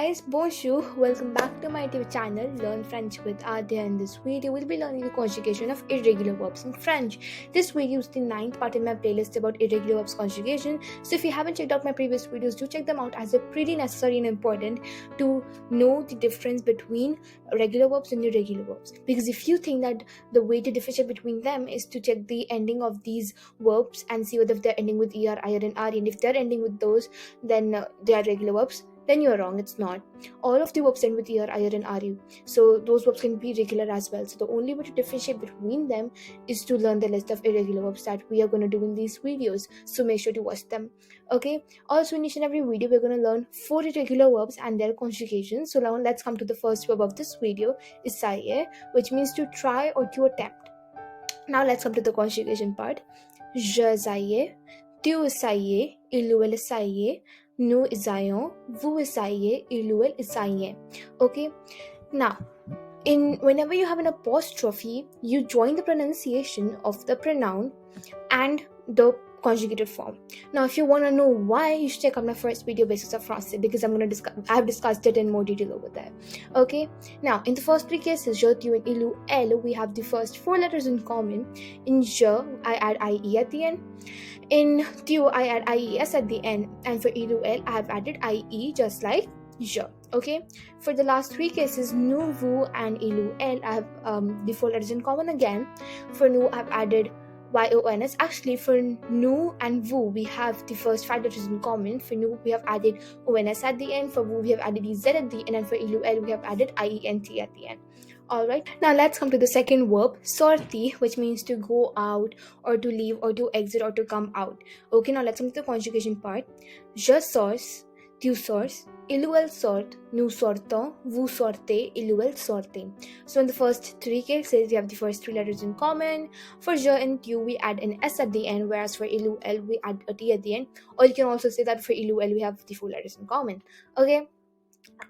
guys, bonjour, welcome back to my YouTube channel Learn French with Adhya. In this video, we'll be learning the conjugation of irregular verbs in French. This video is the 9th part in my playlist about irregular verbs conjugation. So if you haven't checked out my previous videos, do check them out as they're pretty necessary and important to know the difference between regular verbs and irregular verbs. Because if you think that the way to differentiate between them is to check the ending of these verbs and see whether they're ending with er, ir and re, and if they're ending with those, then they are regular verbs, then you're wrong. It's not. All of the verbs end with er, ir, and ru. So those verbs can be regular as well. So the only way to differentiate between them is to learn the list of irregular verbs that we are going to do in these videos. So make sure to watch them. Okay. Also, in each and every video, we're going to learn 4 irregular verbs and their conjugations. So now let's come to the first verb of this video, essayer, which means to try or to attempt. Now let's come to the conjugation part. Je essayais, tu essayais, il ou elle essayait, nous essayons, vous essayez, il ou elle essayait. Okay. Now, whenever you have an apostrophe, you join the pronunciation of the pronoun and the conjugated form. Now, if you want to know why, you should check out my first video, Basics of Français, because I've discussed it in more detail over there. Okay. Now, in the first 3 cases, je, tu, and il ou elle, we have the first 4 letters in common. In je, I add ie at the end. In tu, I add ies at the end, and for il ou elle, I have added ie just like je. Okay. For the last 3 cases, nous, vous, and il ou elle, I have the 4 letters in common again. For nous, I've added YONS. Actually, for nous and vous, we have the first 5 letters in common. For nous, we have added ONS at the end. For vous, we have added EZ at the end. And for il ou elle, we have added IENT at the end. Alright, now let's come to the second verb, sortir, which means to go out or to leave or to exit or to come out. Okay, now let's come to the conjugation part. Je sors, tu sors, il ou elle sort, nous sortons, vous sortez, il ou elle sortez. So in the first 3 cases, we have the first 3 letters in common. For je and tu, we add an S at the end, whereas for il ou elle, we add a T at the end. Or you can also say that for il ou elle, we have the 4 letters in common. Okay.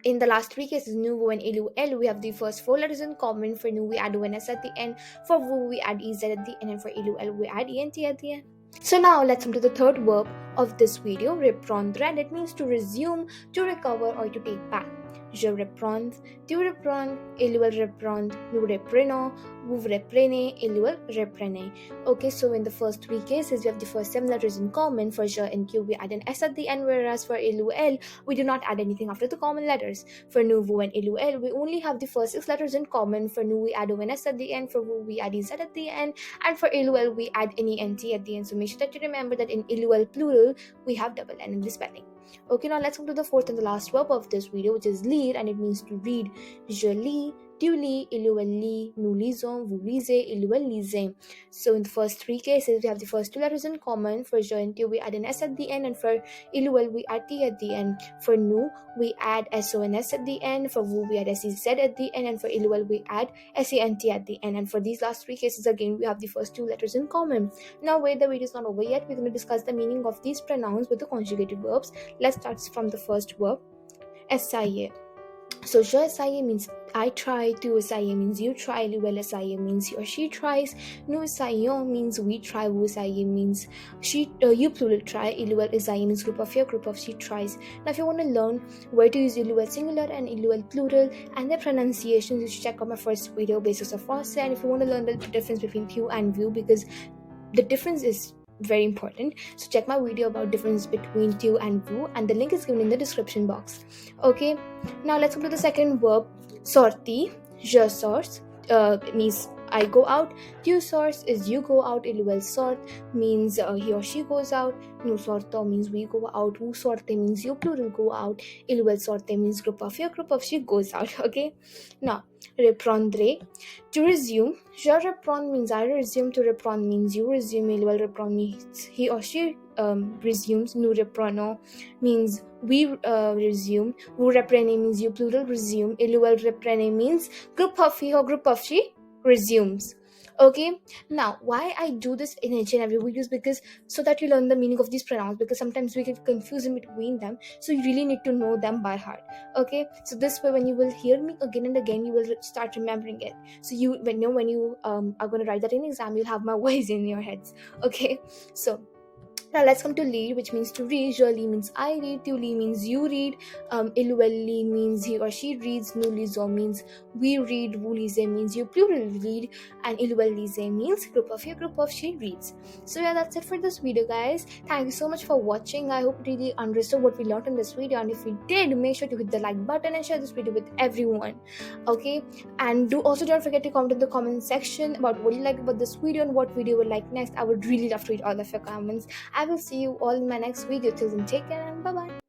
In the last 3 cases, nous, vous, and il ou elle, we have the first 4 letters in common. For nous, we add ONS at the end. For vous, we add EZ at the end. And for il ou elle, we add ENT at the end. So now let's come to the third verb of this video, reprendre, and it means to resume, to recover, or to take back. Je reprends, tu reprends, il ou elle reprend, nous reprenons, vous reprenez, il ou elle reprenez. Okay, so in the first 3 cases, we have the first 7 letters in common. For je and tu, we add an S at the end, whereas for il ou elle, we do not add anything after the common letters. For nous, vous, and il ou elle, we only have the first 6 letters in common. For nous, we add ONS at the end. For vous, we add EZ at the end. And for il ou elle, we add any NT at the end. So make sure that you remember that in il ou elle plural, we have double N in the spelling. Okay, now let's come to the fourth and the last verb of this video, which is lire, and it means to read. Je lis, tu lis, il ou elle lit, nous lisons, vous lisez, il ou elle lisez. So in the first 3 cases, we have the first 2 letters in common. For je and tu, we add an S at the end, and for il ou elle, we add T at the end. For nous, we add SONS at the end. For vous, we add SEZ at the end, and for il ou elle, we add SENT at the end. And for these last 3 cases, again, we have the first 2 letters in common. Now, wait, the video is not over yet. We're going to discuss the meaning of these pronouns with the conjugated verbs. Let's start from the first verb, essayer. So je essaye means I try, tu essaye means you try, il ou elle essaye means he or she tries, nous essayons means we try, vous essayez means you plural try, il ou elle essaye means group of you, group of she tries. Now if you want to learn where to use il ou elle singular and il ou elle plural and their pronunciations, you should check out my first video, Basics of Français. And if you want to learn the difference between tu and vous, because the difference is very important, so check my video about difference between tu and vous, and the link is given in the description box. Okay, now let's come to the second verb, sortir. Je sors means I go out, tu sors is you go out, il ou elle sort means he or she goes out, nous sortons means we go out, vous sortez means you plural go out, il ou elle sortez means group of you, group of she goes out. Okay, now reprendre, to resume. Je reprends means I resume, to reprendre means you resume, il ou elle reprend means he or she resumes, nous reprenons means we resume, vous reprenez means you plural resume, il ou elle reprenez means group of he or group of she resumes. Okay, now why I do this in each and every video is because so that you learn the meaning of these pronouns, because sometimes we get confused in between them, so you really need to know them by heart. Okay, so this way when you will hear me again and again, you will start remembering it, so you when you are going to write that in exam, you'll have my voice in your heads. Okay, so Now let's come to lead, which means to read. Je lis means I read. Tu lis means you read. Il ou elle lit means he or she reads. Nous lisons means we read. Vous lisez means you plural read. And il ou elle lisez means group of you, group of she reads. So yeah, that's it for this video, guys. Thank you so much for watching. I hope you really understood what we learned in this video. And if you did, make sure to hit the like button and share this video with everyone. Okay? And don't forget to comment in the comment section about what you like about this video and what video you would like next. I would really love to read all of your comments. I will see you all in my next video. Till then, take care and bye bye.